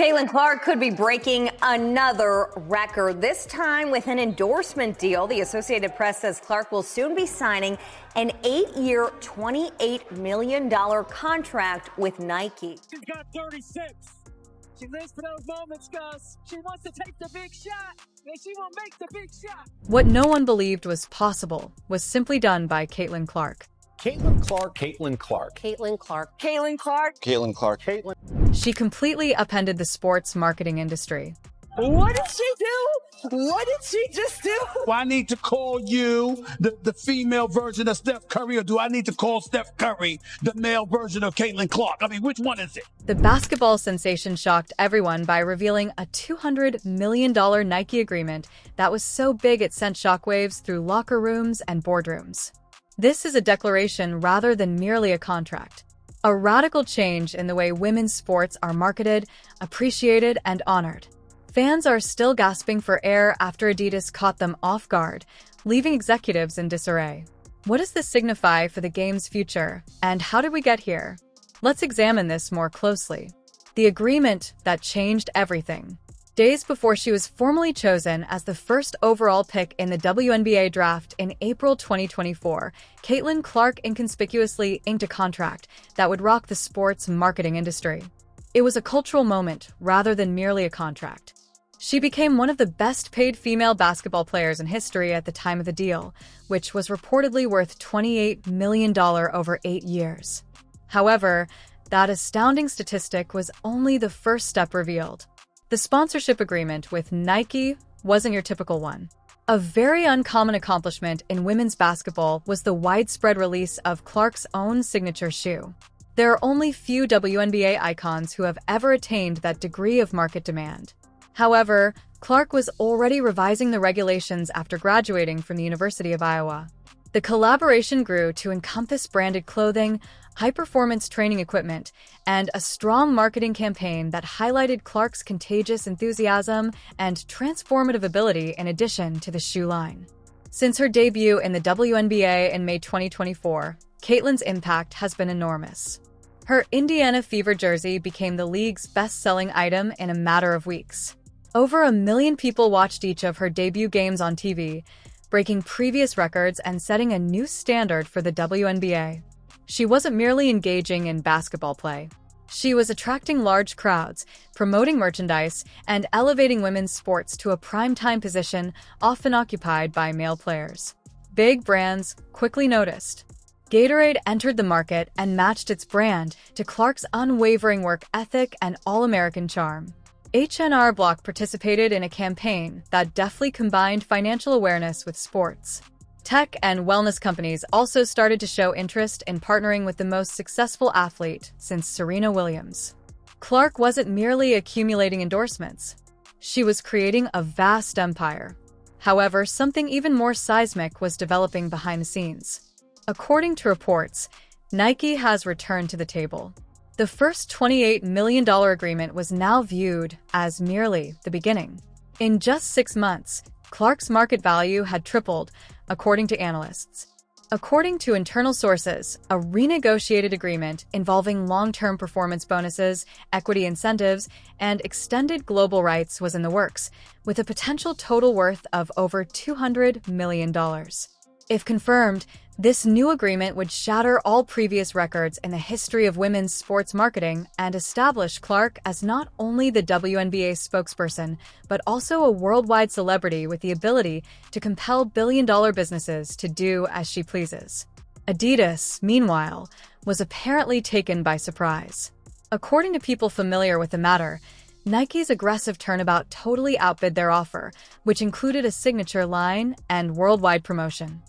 Caitlin Clark could be breaking another record, this time with an endorsement deal. The Associated Press says Clark will soon be signing an 8-year, $28 million contract with Nike. She's got 36. She lives for those moments, Gus. She wants to take the big shot, and she will make the big shot. What no one believed was possible was simply done by Caitlin Clark. Caitlin Clark, Caitlin Clark. Caitlin Clark. Caitlin Clark. Caitlin Clark. Caitlin. She completely upended the sports marketing industry. What did she do? What did she just do? Do I need to call you the female version of Steph Curry, or do I need to call Steph Curry the male version of Caitlin Clark? I mean, which one is it? The basketball sensation shocked everyone by revealing a $200 million Nike agreement that was so big it sent shockwaves through locker rooms and boardrooms. This is a declaration rather than merely a contract. A radical change in the way women's sports are marketed, appreciated, and honored. Fans are still gasping for air after Adidas caught them off guard, leaving executives in disarray. What does this signify for the game's future, and how did we get here? Let's examine this more closely. The agreement that changed everything. Days before she was formally chosen as the first overall pick in the WNBA draft in April 2024, Caitlin Clark inconspicuously inked a contract that would rock the sports marketing industry. It was a cultural moment rather than merely a contract. She became one of the best-paid female basketball players in history at the time of the deal, which was reportedly worth $28 million over 8 years. However, that astounding statistic was only the first step revealed. The sponsorship agreement with Nike wasn't your typical one. A very uncommon accomplishment in women's basketball was the widespread release of Clark's own signature shoe. There are only few WNBA icons who have ever attained that degree of market demand. However, Clark was already revising the regulations after graduating from the University of Iowa. The collaboration grew to encompass branded clothing, high-performance training equipment, and a strong marketing campaign that highlighted Clark's contagious enthusiasm and transformative ability in addition to the shoe line. Since her debut in the WNBA in May 2024, Caitlin's impact has been enormous. Her Indiana Fever jersey became the league's best-selling item in a matter of weeks. Over 1 million people watched each of her debut games on TV, breaking previous records and setting a new standard for the WNBA. She wasn't merely engaging in basketball play. She was attracting large crowds, promoting merchandise, and elevating women's sports to a prime-time position often occupied by male players. Big brands quickly noticed. Gatorade entered the market and matched its brand to Clark's unwavering work ethic and all-American charm. H&R Block participated in a campaign that deftly combined financial awareness with sports. Tech and wellness companies also started to show interest in partnering with the most successful athlete since Serena Williams. Clark wasn't merely accumulating endorsements. She was creating a vast empire. However, something even more seismic was developing behind the scenes. According to reports, Nike has returned to the table. The first $28 million agreement was now viewed as merely the beginning. In just 6 months, Clark's market value had tripled, according to analysts. According to internal sources, a renegotiated agreement involving long-term performance bonuses, equity incentives, and extended global rights was in the works, with a potential total worth of over $200 million. If confirmed, this new agreement would shatter all previous records in the history of women's sports marketing and establish Clark as not only the WNBA spokesperson, but also a worldwide celebrity with the ability to compel billion-dollar businesses to do as she pleases. Adidas, meanwhile, was apparently taken by surprise. According to people familiar with the matter, Nike's aggressive turnabout totally outbid their offer, which included a signature line and worldwide promotion.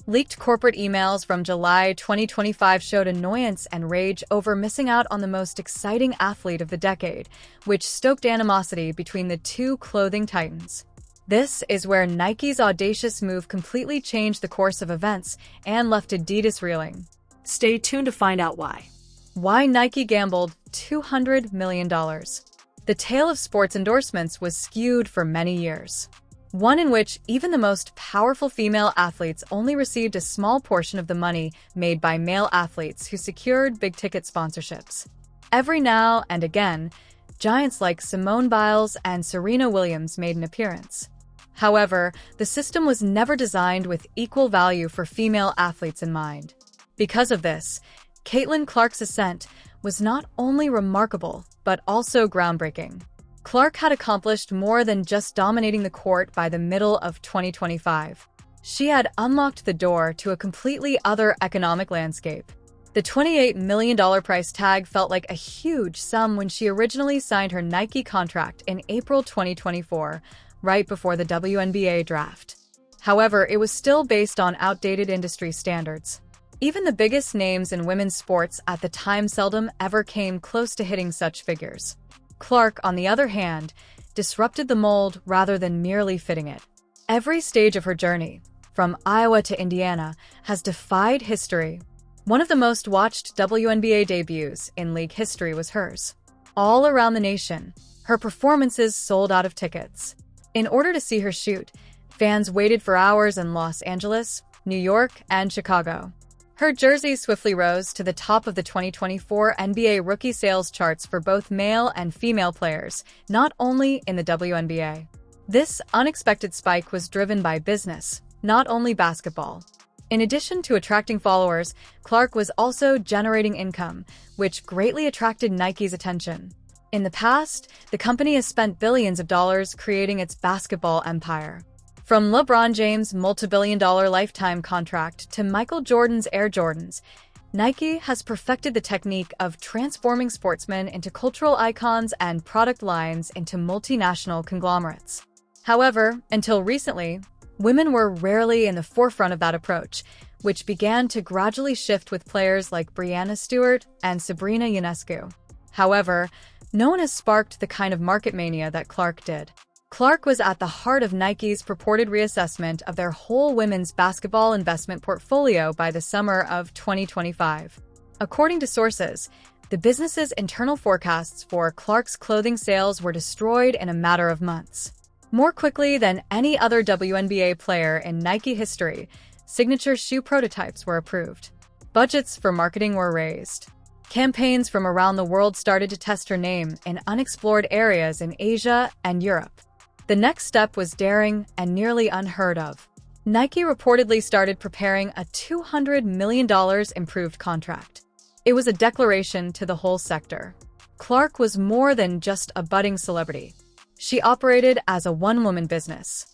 Leaked corporate emails from July 2025 showed annoyance and rage over missing out on the most exciting athlete of the decade, which stoked animosity between the two clothing titans. This is where Nike's audacious move completely changed the course of events and left Adidas reeling. Stay tuned to find out why. Why Nike gambled $200 million. The tale of sports endorsements was skewed for many years. One in which even the most powerful female athletes only received a small portion of the money made by male athletes who secured big-ticket sponsorships. Every now and again, giants like Simone Biles and Serena Williams made an appearance. However, the system was never designed with equal value for female athletes in mind. Because of this, Caitlin Clark's ascent was not only remarkable, but also groundbreaking. Clark had accomplished more than just dominating the court by the middle of 2025. She had unlocked the door to a completely other economic landscape. The $28 million price tag felt like a huge sum when she originally signed her Nike contract in April 2024, right before the WNBA draft. However, it was still based on outdated industry standards. Even the biggest names in women's sports at the time seldom ever came close to hitting such figures. Clark, on the other hand, disrupted the mold rather than merely fitting it. Every stage of her journey, from Iowa to Indiana, has defied history. One of the most watched WNBA debuts in league history was hers. All around the nation, her performances sold out of tickets. In order to see her shoot, fans waited for hours in Los Angeles, New York, and Chicago. Her jersey swiftly rose to the top of the 2024 NBA rookie sales charts for both male and female players, not only in the WNBA. This unexpected spike was driven by business, not only basketball. In addition to attracting followers, Clark was also generating income, which greatly attracted Nike's attention. In the past, the company has spent billions of dollars creating its basketball empire. From LeBron James' multi-billion-dollar lifetime contract to Michael Jordan's Air Jordans, Nike has perfected the technique of transforming sportsmen into cultural icons and product lines into multinational conglomerates. However, until recently, women were rarely in the forefront of that approach, which began to gradually shift with players like Breanna Stewart and Sabrina Ionescu. However, no one has sparked the kind of market mania that Clark did. Clark was at the heart of Nike's purported reassessment of their whole women's basketball investment portfolio by the summer of 2025. According to sources, the business's internal forecasts for Clark's clothing sales were destroyed in a matter of months. More quickly than any other WNBA player in Nike history, signature shoe prototypes were approved. Budgets for marketing were raised. Campaigns from around the world started to test her name in unexplored areas in Asia and Europe. The next step was daring and nearly unheard of. Nike reportedly started preparing a $200 million improved contract. It was a declaration to the whole sector. Clark was more than just a budding celebrity. She operated as a one-woman business.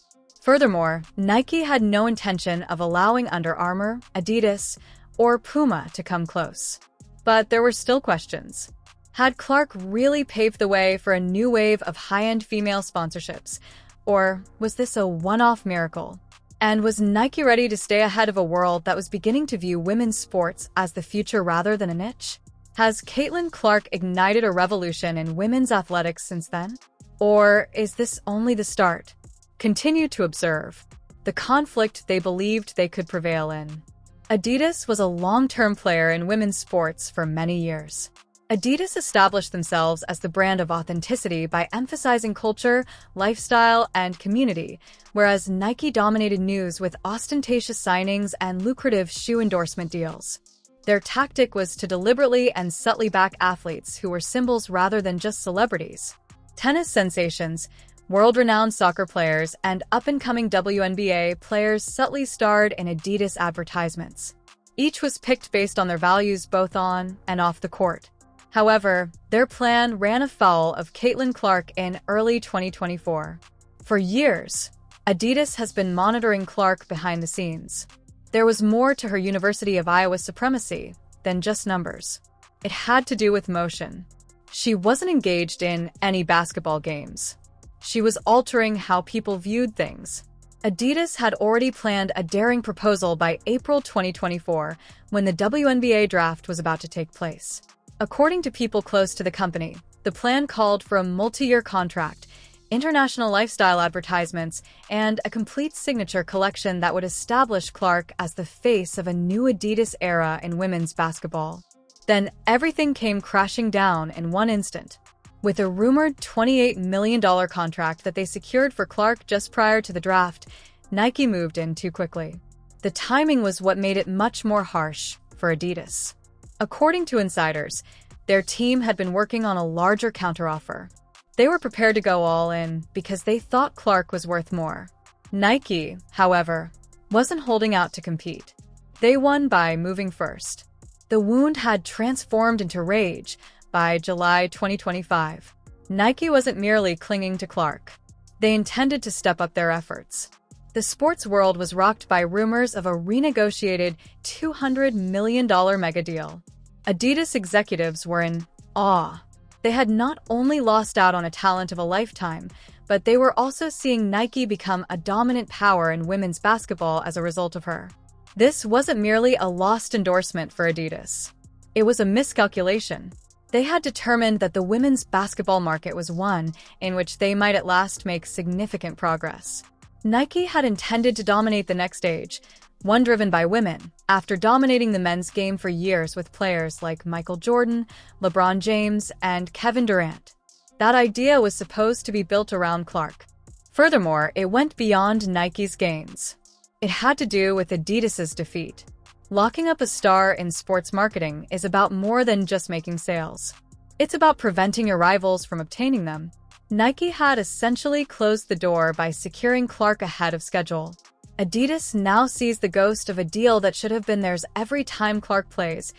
Furthermore, Nike had no intention of allowing Under Armour, Adidas, or Puma to come close. But there were still questions. Had Clark really paved the way for a new wave of high-end female sponsorships? Or was this a one-off miracle? And was Nike ready to stay ahead of a world that was beginning to view women's sports as the future rather than a niche? Has Caitlin Clark ignited a revolution in women's athletics since then? Or is this only the start? Continue to observe the conflict they believed they could prevail in. Adidas was a long-term player in women's sports for many years. Adidas established themselves as the brand of authenticity by emphasizing culture, lifestyle, and community, whereas Nike dominated news with ostentatious signings and lucrative shoe endorsement deals. Their tactic was to deliberately and subtly back athletes who were symbols rather than just celebrities. Tennis sensations, world-renowned soccer players, and up-and-coming WNBA players subtly starred in Adidas advertisements. Each was picked based on their values both on and off the court. However, their plan ran afoul of Caitlin Clark in early 2024. For years, Adidas has been monitoring Clark behind the scenes. There was more to her University of Iowa supremacy than just numbers. It had to do with motion. She wasn't engaged in any basketball games. She was altering how people viewed things. Adidas had already planned a daring proposal by April 2024 when the WNBA draft was about to take place. According to people close to the company, the plan called for a multi-year contract, international lifestyle advertisements, and a complete signature collection that would establish Clark as the face of a new Adidas era in women's basketball. Then everything came crashing down in one instant. With a rumored $28 million contract that they secured for Clark just prior to the draft, Nike moved in too quickly. The timing was what made it much more harsh for Adidas. According to insiders, Their team had been working on a larger counteroffer. They were prepared to go all in because they thought Clark was worth more. Nike, however, wasn't holding out to compete. They won by moving first. The wound had transformed into rage by July 2025. Nike wasn't merely clinging to Clark. They intended to step up their efforts. The sports world was rocked by rumors of a renegotiated $200 million mega deal. Adidas executives were in awe. They had not only lost out on a talent of a lifetime, but they were also seeing Nike become a dominant power in women's basketball as a result of her. This wasn't merely a lost endorsement for Adidas. It was a miscalculation. They had determined that the women's basketball market was one in which they might at last make significant progress. Nike had intended to dominate the next stage, one driven by women, after dominating the men's game for years with players like Michael Jordan, LeBron James, and Kevin Durant. That idea was supposed to be built around Clark. Furthermore, it went beyond Nike's gains. It had to do with Adidas's defeat. Locking up a star in sports marketing is about more than just making sales. It's about preventing your rivals from obtaining them. Nike had essentially closed the door by securing Clark ahead of schedule. Adidas now sees the ghost of a deal that should have been theirs every time Clark plays,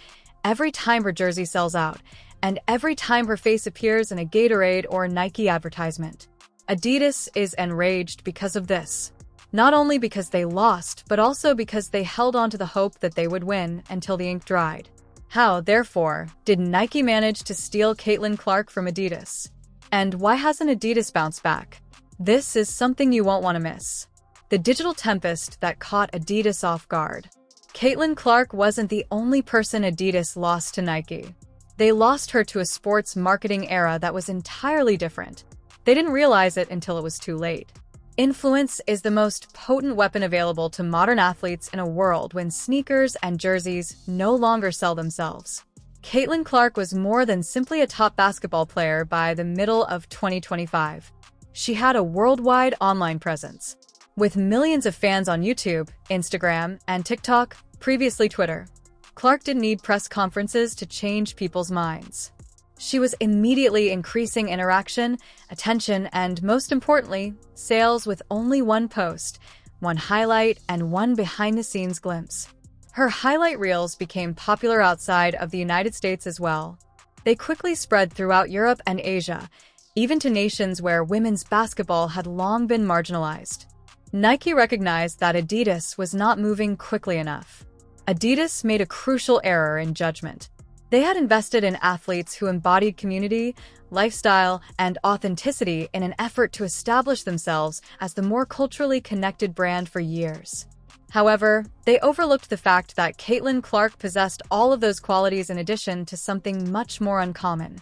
every time her jersey sells out, and every time her face appears in a Gatorade or Nike advertisement. Adidas is enraged because of this. Not only because they lost, but also because they held on to the hope that they would win until the ink dried. How, therefore, did Nike manage to steal Caitlin Clark from Adidas? And why hasn't Adidas bounced back? This is something you won't want to miss. The digital tempest that caught Adidas off guard. Caitlin Clark wasn't the only person Adidas lost to Nike. They lost her to a sports marketing era that was entirely different. They didn't realize it until it was too late. Influence is the most potent weapon available to modern athletes in a world when sneakers and jerseys no longer sell themselves. Caitlin Clark was more than simply a top basketball player by the middle of 2025. She had a worldwide online presence. With millions of fans on YouTube, Instagram, and TikTok, previously Twitter, Clark didn't need press conferences to change people's minds. She was immediately increasing interaction, attention, and most importantly, sales with only one post, one highlight, and one behind-the-scenes glimpse. Her highlight reels became popular outside of the United States as well. They quickly spread throughout Europe and Asia, even to nations where women's basketball had long been marginalized. Nike recognized that Adidas was not moving quickly enough. Adidas made a crucial error in judgment. They had invested in athletes who embodied community, lifestyle, and authenticity in an effort to establish themselves as the more culturally connected brand for years. However, they overlooked the fact that Caitlin Clark possessed all of those qualities in addition to something much more uncommon: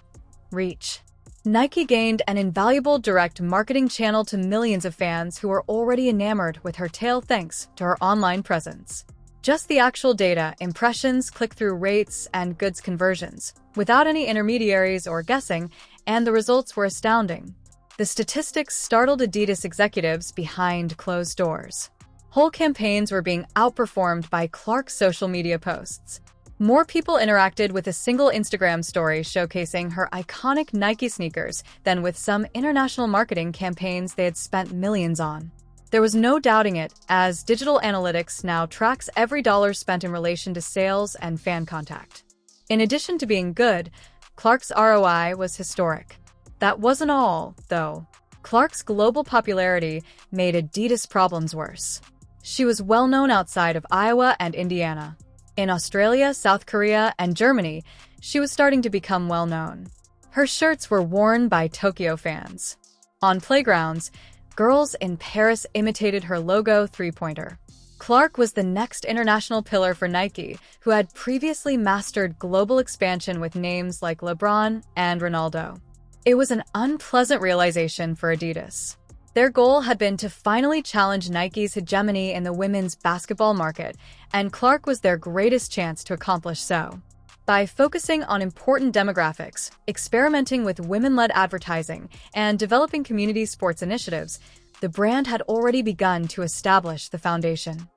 reach. Nike gained an invaluable direct marketing channel to millions of fans who were already enamored with her tale thanks to her online presence. Just the actual data, impressions, click-through rates, and goods conversions, without any intermediaries or guessing, and the results were astounding. The statistics startled Adidas executives behind closed doors. Whole campaigns were being outperformed by Clark's social media posts. More people interacted with a single Instagram story showcasing her iconic Nike sneakers than with some international marketing campaigns they had spent millions on. There was no doubting it, as digital analytics now tracks every dollar spent in relation to sales and fan contact. In addition to being good, Clark's ROI was historic. That wasn't all, though. Clark's global popularity made Adidas problems worse. She was well known outside of Iowa and Indiana. In Australia, South Korea, and Germany, she was starting to become well known. Her shirts were worn by Tokyo fans. On playgrounds, girls in Paris imitated her logo three-pointer. Clark was the next international pillar for Nike, who had previously mastered global expansion with names like LeBron and Ronaldo. It was an unpleasant realization for Adidas. Their goal had been to finally challenge Nike's hegemony in the women's basketball market, and Clark was their greatest chance to accomplish so. By focusing on important demographics, experimenting with women-led advertising, and developing community sports initiatives, the brand had already begun to establish the foundation.